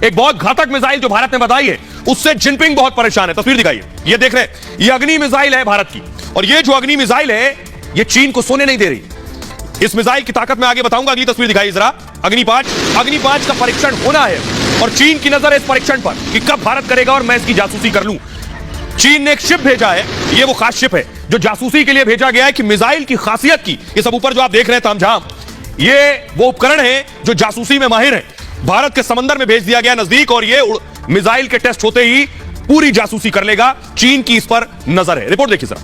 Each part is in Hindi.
एक बहुत घातक मिसाइल जो भारत ने बताई है, उससे जिनपिंग बहुत परेशान है। तस्वीर दिखाइए, ये देख रहे हैं, ये अग्नि मिसाइल है भारत की, और ये जो अग्नि मिसाइल है ये चीन को सोने नहीं दे रही। इस मिसाइल की ताकत मैं आगे बताऊंगा। अगली तस्वीर दिखाइए जरा। अग्नि 5 का परीक्षण होना है और चीन की नजर है इस परीक्षण पर कि कब भारत करेगा और मैं इसकी जासूसी कर लूं। चीन ने एक शिप भेजा है, ये वो खास शिप है जो जासूसी के लिए भेजा गया है कि मिसाइल की खासियत की, ये सब ऊपर जो आप देख रहे हैं तामझाम, ये वो उपकरण है जो जासूसी में माहिर है। भारत के समंदर में भेज दिया गया नजदीक, और ये मिसाइल के टेस्ट होते ही पूरी जासूसी कर लेगा। चीन की इस पर नजर है। रिपोर्ट देखिए जरा।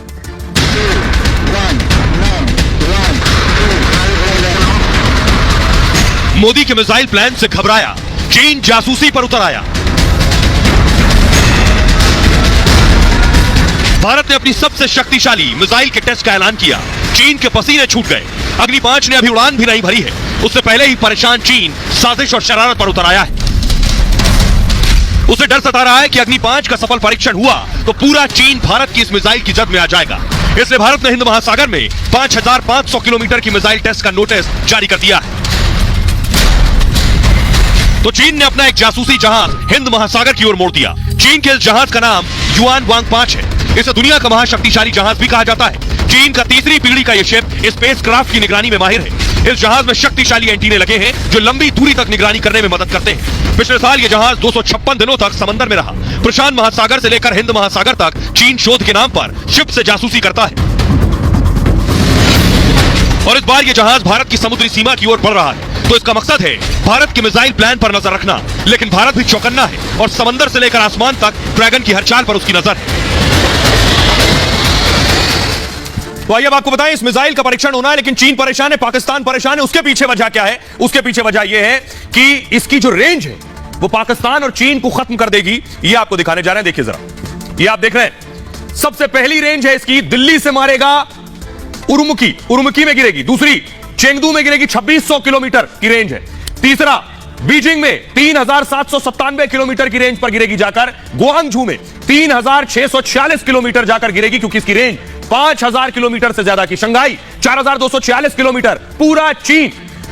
मोदी के मिसाइल प्लान से घबराया चीन, जासूसी पर उतर आया। भारत ने अपनी सबसे शक्तिशाली मिसाइल के टेस्ट का ऐलान किया। चीन के पसीने छूट गए। अग्नि 5 ने अभी उड़ान भी नहीं भरी है, उससे पहले ही परेशान चीन साजिश और शरारत पर उतर आया है। उसे डर सता रहा है कि अग्नि 5 का सफल परीक्षण हुआ तो पूरा चीन भारत की इस मिसाइल की जद में आ जाएगा। इसलिए भारत ने हिंद महासागर में 5500 किलोमीटर की मिसाइल टेस्ट का नोटिस जारी कर दिया है। तो चीन ने अपना एक जासूसी जहाज हिंद महासागर की ओर मोड़ दिया। चीन के इस जहाज का नाम युआन वांग 5 है। इसे दुनिया का महाशक्तिशाली जहाज भी कहा जाता है। चीन का तीसरी पीढ़ी का यह शिप स्पेसक्राफ्ट की निगरानी में माहिर है। इस जहाज में शक्तिशाली एंटीने लगे हैं जो लंबी दूरी तक निगरानी करने में मदद करते हैं। पिछले साल यह जहाज 256 दिनों तक समंदर में रहा। प्रशांत महासागर से लेकर हिंद महासागर तक चीन शोध के नाम पर शिप से जासूसी करता है, और इस बार यह जहाज भारत की समुद्री सीमा की ओर बढ़ रहा है। तो इसका मकसद है भारत के मिसाइल प्लान पर नजर रखना। लेकिन भारत भी चौकन्ना है और समंदर से लेकर आसमान तक ड्रैगन की हर चाल पर उसकी नजर है। तो आइए अब आपको बताएं, इस मिसाइल का परीक्षण होना है, लेकिन चीन परेशान है, पाकिस्तान परेशान है। उसके पीछे वजह क्या है? उसके पीछे वजह यह है कि इसकी जो रेंज है वो पाकिस्तान और चीन को खत्म कर देगी। ये आपको दिखाने जा रहे हैं, देखिए जरा। ये आप देख रहे हैं, सबसे पहली रेंज है इसकी, दिल्ली से मारेगा उरुमकी में गिरेगी। दूसरी चेंगदू में गिरेगी, 2600 किलोमीटर की रेंज है। तीसरा बीजिंग में 3797 किलोमीटर की रेंज पर गिरेगी जाकर। गुआंगझू में 3646 किलोमीटर जाकर गिरेगी, क्योंकि इसकी रेंज 5000 किलोमीटर से ज्यादा की। Shanghai 4246 kilometre.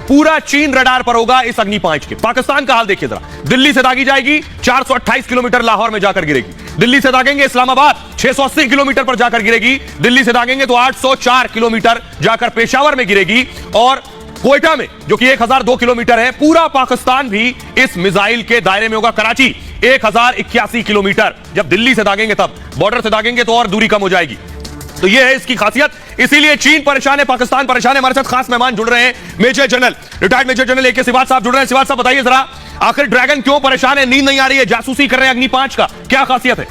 पूरा चीन रडार पर होगा इस अग्नि 5 के। पाकिस्तान का हाल देखिए जरा। दिल्ली से दागी जाएगी, 428 किलोमीटर लाहौर में जाकर गिरेगी। दिल्ली से दागेंगे इस्लामाबाद, 680 किलोमीटर पर जाकर गिरेगी। दिल्ली से दागेंगे तो 804 किलोमीटर जाकर पेशावर में गिरेगी। और कोयटा में, जो कि 1002 किलोमीटर है, पूरा पाकिस्तान भी इस मिसाइल के दायरे में होगा। कराची 1081 किलोमीटर। जब दिल्ली से दागेंगे, तब बॉर्डर से दागेंगे तो और दूरी कम हो जाएगी। तो यह है इसकी खासियत। इसीलिए चीन परेशान है, पाकिस्तान परेशान है। हमारे साथ खास मेहमान जुड़ रहे हैं, major general, retired major general AK Siwat साहब जुड़ रहे हैं। सिवात साहब बताइए जरा, आखिर ड्रैगन क्यों परेशान है? नींद नहीं आ रही है, जासूसी कर रहे हैं अग्नि 5 का, क्या खासियत है?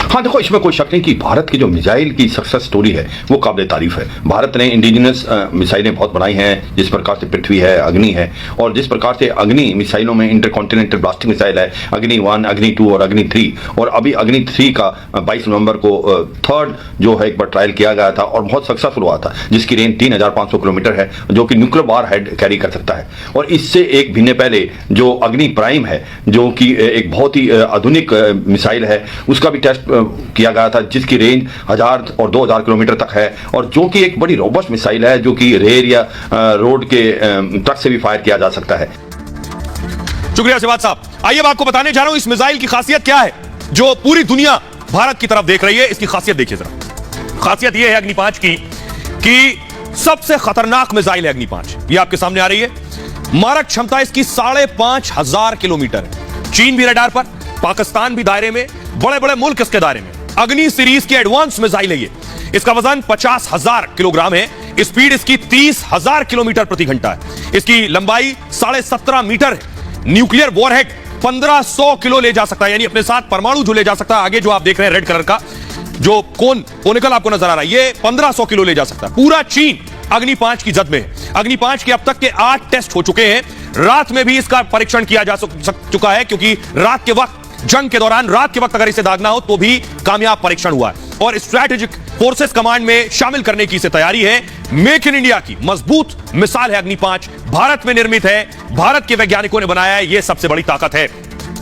हाँ देखो, इसमें कोई शक नहीं कि भारत की जो मिसाइल की सक्सेस स्टोरी है वो काबिल तारीफ है। भारत ने इंडिजिनस मिसाइलें बहुत बनाई हैं, जिस प्रकार से पृथ्वी है, अग्नि है, और जिस प्रकार से अग्नि मिसाइलों में इंटरकॉन्टिनेंटल ब्लास्टिंग मिसाइल है, अग्नि 1, अग्नि 2 और अग्नि 3। और अभी अग्नि 3 का 22 नवंबर को थर्ड जो है एक बार ट्रायल किया गया था और बहुत सक्सेसफुल हुआ था, जिसकी रेंज 3500 किलोमीटर है, जो कि न्यूक्लियर वार हेड कैरी कर सकता है। और इससे एक महीने पहले जो अग्नि प्राइम है, जो कि एक बहुत ही आधुनिक मिसाइल है, उसका भी टेस्ट किया गया था, जिसकी रेंज 1000 और 2000 किलोमीटर तक है, और जो कि एक बड़ी रोबस्ट मिसाइल है, जो कि रेल या रोड के ट्रक से भी फायर किया जा सकता है। शुक्रिया सिवात साहब। आइए अब आपको बताने जा रहा हूं इस मिसाइल की खासियत क्या है, जो पूरी दुनिया भारत की तरफ देख रही है। इसकी खासियत देखिए जरा। खासियत यह है अग्नि 5 की कि सबसे खतरनाक मिसाइल है अग्नि 5। ये आपके सामने आ रही है। मारक क्षमता इसकी 5500 किलोमीटर है। चीन भी रडार पर, पाकिस्तान भी दायरे में, बड़े बड़े मुल्क इसके दायरे में। अग्नि सीरीज की एडवांस मिसाइल है ये। इसका वजन 50,000 किलोग्राम है। स्पीड इसकी 30,000 किलोमीटर प्रति घंटा है। इसकी लंबाई 17.5 मीटर है। न्यूक्लियर वॉरहेड 1500 किलो ले जा सकता है, यानी अपने साथ परमाणु जो ले जा सकता है। आगे जो आप देख रहे हैं रेड कलर का जो कोनिकल आपको नजर आ रहा है, ये 1500 किलो ले जा सकता है। पूरा चीन अग्नि 5 की जद में है। अग्नि 5 के अब तक के 8 टेस्ट हो चुके हैं। रात में भी इसका परीक्षण किया जा चुका है, क्योंकि रात के वक्त, जंग के दौरान रात के वक्त अगर इसे दागना हो तो भी कामयाब परीक्षण हुआ है। और स्ट्रैटेजिक फोर्सेस कमांड में शामिल करने की इसे तैयारी है। मेक इन इंडिया की मजबूत मिसाल है अग्नि 5। भारत में निर्मित है, भारत के वैज्ञानिकों ने बनाया है, यह सबसे बड़ी ताकत है।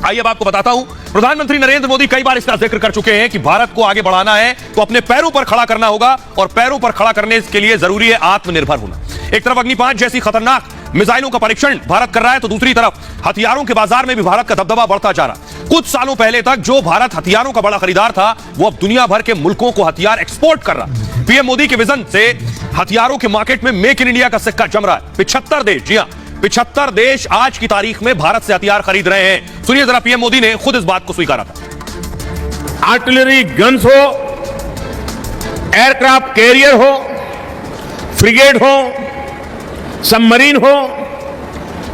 आइए अब आपको बताता हूं, प्रधानमंत्री नरेंद्र मोदी कई बार इसका जिक्र कर चुके हैं कि भारत को आगे बढ़ाना है तो अपने पैरों पर खड़ा करना होगा, और पैरों पर खड़ा करने के लिए जरूरी है आत्मनिर्भर होना। एक तरफ अग्नि 5 जैसी खतरनाक मिसाइलों का परीक्षण भारत कर रहा है, तो दूसरी तरफ हथियारों के बाजार में भी भारत का दबदबा बढ़ता जा रहा है। कुछ सालों पहले तक जो भारत हथियारों का बड़ा खरीदार था, वो अब दुनिया भर के मुल्कों को हथियार एक्सपोर्ट कर रहा है। पीएम मोदी के विजन से हथियारों के मार्केट में मेक इन इंडिया का सिक्का जम रहा है। 75 देश, जी हां, 75 देश आज की तारीख में भारत से हथियार खरीद रहे हैं। सुनिए जरा, पीएम मोदी ने खुद इस बात को स्वीकारा था। आर्टिलरी गन्स हो, एयरक्राफ्ट कैरियर हो, फ्रिगेट हो, सबमरीन हो,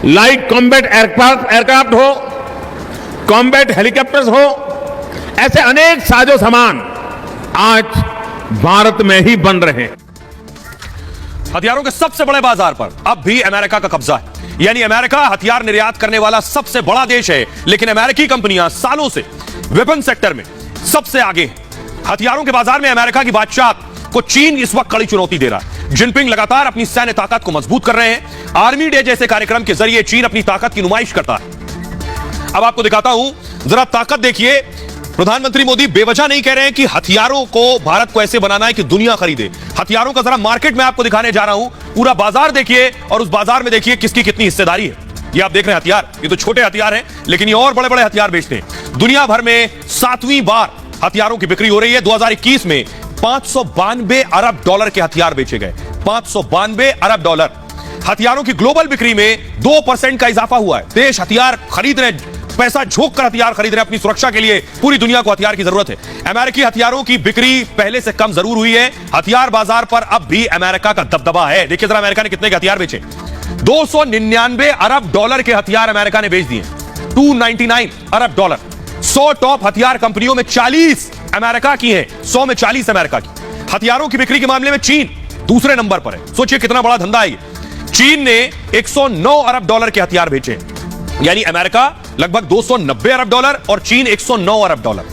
लाइट कॉम्बैट एयरक्राफ्ट हो, कॉम्बैट हेलीकॉप्टर्स हो, ऐसे अनेक साजो सामान आज भारत में ही बन रहे हैं। हथियारों के सबसे बड़े बाजार पर अब भी अमेरिका का कब्जा है। यानी अमेरिका हथियार निर्यात करने वाला सबसे बड़ा देश है, लेकिन अमेरिकी कंपनियां सालों से वेपन सेक्टर में सबसे आगे हैं। हथियारों के बाजार में अमेरिका की बादशाह को चीन इस वक्त कड़ी चुनौती दे रहा है। जिनपिंग लगातार अपनी सैन्य ताकत को मजबूत कर रहे हैं। आर्मी डे जैसे कार्यक्रम के जरिए चीन अपनी ताकत की नुमाइश करता है। अब आपको दिखाता हूं, जरा ताकत देखिए। प्रधानमंत्री मोदी बेवजह नहीं कह रहे हैं कि हथियारों को भारत को ऐसे बनाना है कि दुनिया खरीदे। हथियारों का जरा मार्केट में आपको दिखाने जा रहा हूं। पूरा बाजार देखिए और उस बाजार में देखिए किसकी कितनी हिस्सेदारी है। ये आप देख रहे हैं हथियार, ये तो छोटे हथियार हैं, लेकिन ये और बड़े बड़े हथियार बेचते हैं। दुनिया भर में 7वीं बार हथियारों की बिक्री हो रही है। 2021 में 592 अरब डॉलर के हथियार बेचे गए। 592 अरब डॉलर। हथियारों की ग्लोबल बिक्री में 2% का इजाफा हुआ है। देश हथियार खरीद रहे हैं, पैसा झोंक कर हथियार खरीद रहे हैं अपनी सुरक्षा के लिए। पूरी दुनिया को हथियार की जरूरत है। अमेरिकी हथियारों की बिक्री पहले से कम जरूर हुई है। हथियार बाजार पर अब भी अमेरिका का दबदबा है। देखिए जरा, अमेरिका ने कितने के हथियार बेचे। 299 अरब डॉलर के हथियार अमेरिका ने बेच दिए। 299 अरब डॉलर। 100 टॉप हथियार कंपनियों में 40 अमेरिका की है। 100 में 40 अमेरिका की। हथियारों की बिक्री के मामले में चीन दूसरे नंबर पर है। सोचिए कितना बड़ा धंधा है ये। चीन ने 109 अरब डॉलर के हथियार बेचे। यानी अमेरिका लगभग 290 अरब डॉलर और चीन 109 अरब डॉलर।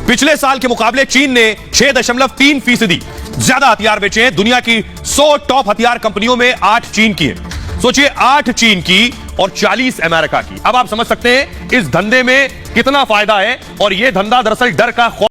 पिछले साल के मुकाबले चीन ने 6.3% ज्यादा हथियार बेचे हैं। दुनिया की 100 टॉप हथियार कंपनियों में 8 चीन की है। सोचिए, 8 चीन की और 40 अमेरिका की। अब आप समझ सकते हैं इस धंधे में कितना फायदा है। और यह धंधा दरअसल डर का